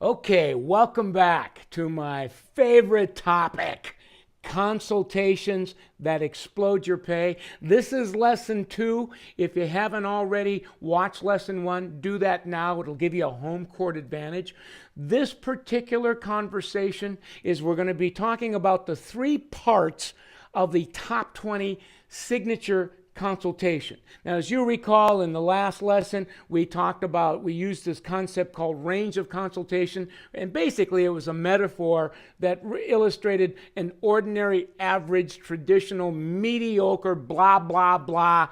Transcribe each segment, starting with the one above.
Okay, welcome back to my favorite topic, consultations that explode your pay. This is lesson 2. If you haven't already watched lesson 1, do that now. It'll give you a home court advantage. This particular conversation is we're going to be talking about the 3 parts of the top 20 signature consultation. Now, as you recall, in the last lesson, we used this concept called range of consultation, and basically it was a metaphor that illustrated an ordinary, average, traditional, mediocre, blah, blah, blah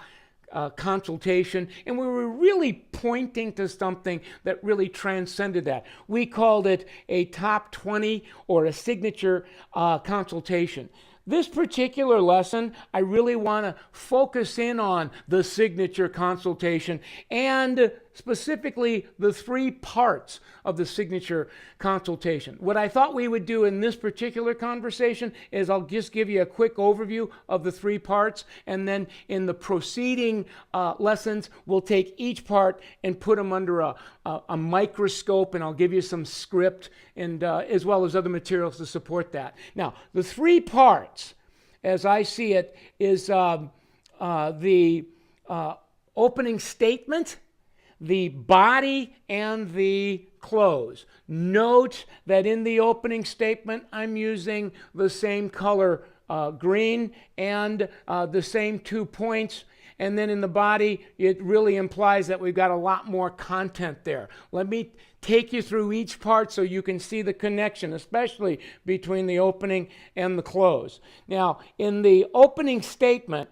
consultation, and we were really pointing to something that really transcended that. We called it a top 20 or a signature consultation. This particular lesson, I really want to focus in on the signature consultation and specifically the 3 parts of the signature consultation. What I thought we would do in this particular conversation is I'll just give you a quick overview of the 3 parts, and then in the proceeding lessons, we'll take each part and put them under a microscope, and I'll give you some script and as well as other materials to support that. Now, the 3 parts, as I see it, is the opening statement, the body, and the close. Note that in the opening statement, I'm using the same color green and the same 2 points. And then in the body, it really implies that we've got a lot more content there. Let me take you through each part so you can see the connection, especially between the opening and the close. Now, in the opening statement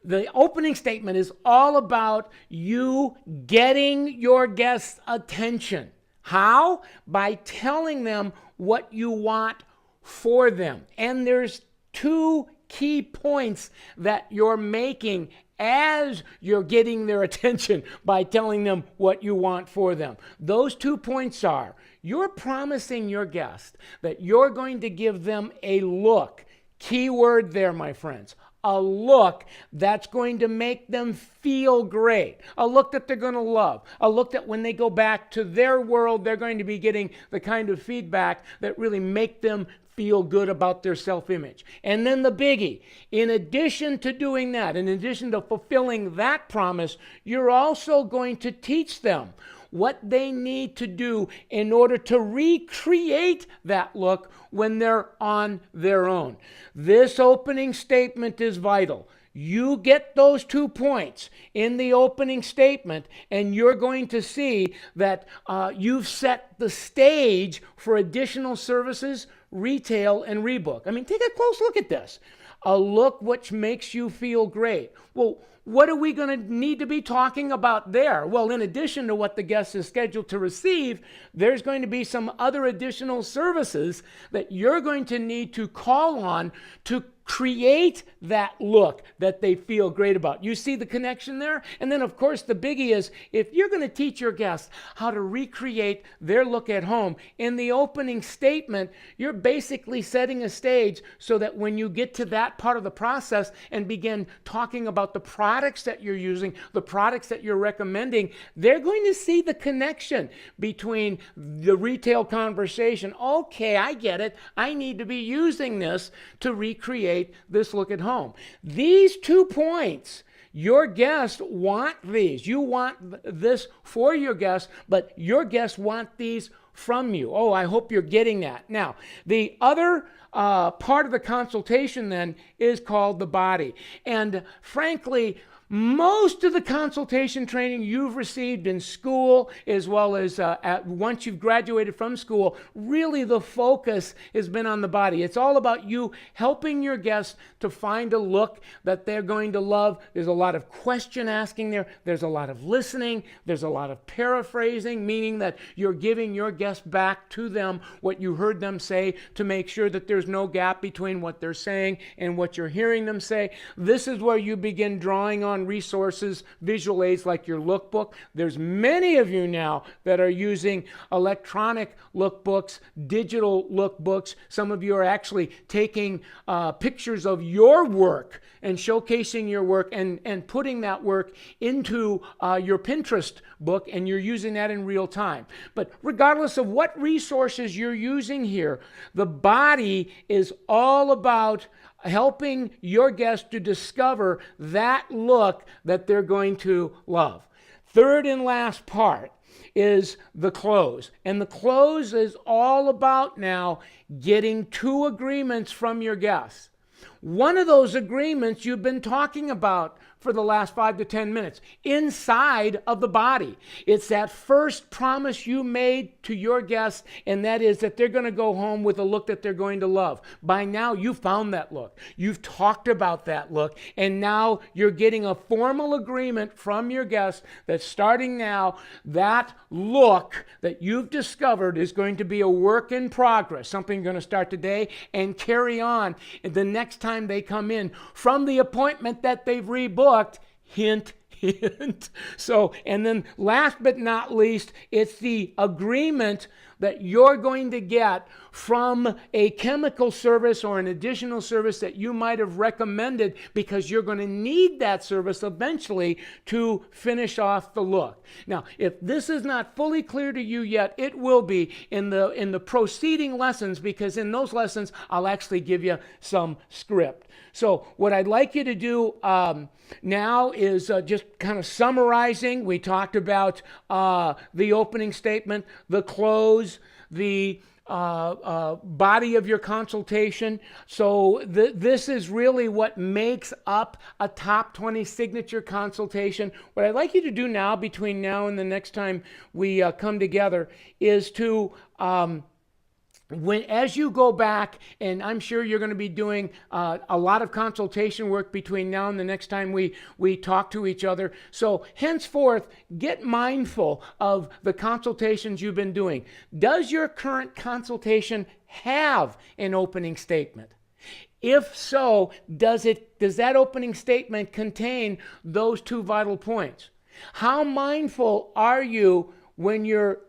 is all about you getting your guests' attention. How? By telling them what you want for them. And there's 2 key points that you're making as you're getting their attention by telling them what you want for them. Those 2 points are, you're promising your guest that you're going to give them a look. Key word there, my friends. A look that's going to make them feel great. A look that they're going to love. A look that when they go back to their world, they're going to be getting the kind of feedback that really make them feel good about their self-image. And then the biggie, in addition to doing that, in addition to fulfilling that promise, you're also going to teach them what they need to do in order to recreate that look when they're on their own. This opening statement is vital. You get those 2 points in the opening statement, and you're going to see that you've set the stage for additional services, retail, and Rebook. I mean, take a close look at this. A look which makes you feel great. Well, what are we going to need to be talking about there? Well, in addition to what the guest is scheduled to receive, there's going to be some other additional services that you're going to need to call on to create that look that they feel great about. You see the connection there? And then, of course, the biggie is if you're going to teach your guests how to recreate their look at home, in the opening statement, you're basically setting a stage so that when you get to that part of the process and begin talking about the products that you're using, the products that you're recommending, they're going to see the connection between the retail conversation. Okay, I get it. I need to be using this to recreate this look at home. These 2 points, your guests want these. You want this for your guests, but your guests want these from you. Oh, I hope you're getting that. Now, the other part of the consultation then is called the body. And frankly, most of the consultation training you've received in school, as well as once you've graduated from school, really the focus has been on the body. It's all about you helping your guests to find a look that they're going to love. There's a lot of question asking there. There's a lot of listening. There's a lot of paraphrasing, meaning that you're giving your guests back to them what you heard them say to make sure that there's no gap between what they're saying and what you're hearing them say. This is where you begin drawing on on resources, visual aids like your lookbook. There's many of you now that are using electronic lookbooks, digital lookbooks. Some of you are actually taking pictures of your work and showcasing your work and putting that work into your Pinterest book, and you're using that in real time. But regardless of what resources you're using here, the body is all about helping your guests to discover that look that they're going to love. Third and last part is the close. And the close is all about now getting 2 agreements from your guests. One of those agreements you've been talking about for the last 5 to 10 minutes inside of the body. It's that first promise you made to your guests, and that is that they're going to go home with a look that they're going to love. By now, you found that look. You've talked about that look, and now you're getting a formal agreement from your guests that starting now, that look that you've discovered is going to be a work in progress, something going to start today and carry on the next time they come in from the appointment that they've rebooked. Hint, hint. So, and then last but not least, it's the agreement that you're going to get from a chemical service or an additional service that you might have recommended, because you're going to need that service eventually to finish off the look. Now, if this is not fully clear to you yet, it will be in the proceeding lessons, because in those lessons, I'll actually give you some script. So what I'd like you to do now is just kind of summarizing. We talked about the opening statement, the close, the body of your consultation. So this is really what makes up a top 20 signature consultation. What I'd like you to do now, between now and the next time we come together, is to as you go back, and I'm sure you're going to be doing a lot of consultation work between now and the next time we talk to each other. So henceforth, get mindful of the consultations you've been doing. Does your current consultation have an opening statement? If so, does that opening statement contain those 2 vital points? How mindful are you when you're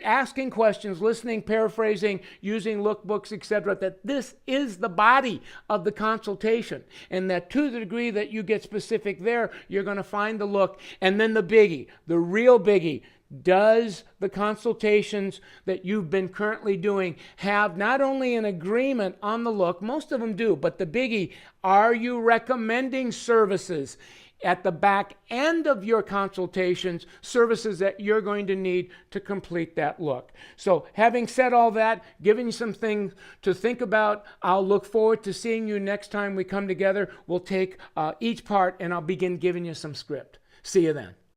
asking questions, listening, paraphrasing, using lookbooks, etc., that this is the body of the consultation, and that to the degree that you get specific there, you're going to find the look. And then the biggie, the real biggie, does the consultations that you've been currently doing have not only an agreement on the look, most of them do, but the biggie, are you recommending services at the back end of your consultations, services that you're going to need to complete that look? So having said all that, giving you some things to think about, I'll look forward to seeing you next time we come together. We'll take each part and I'll begin giving you some script. See you then.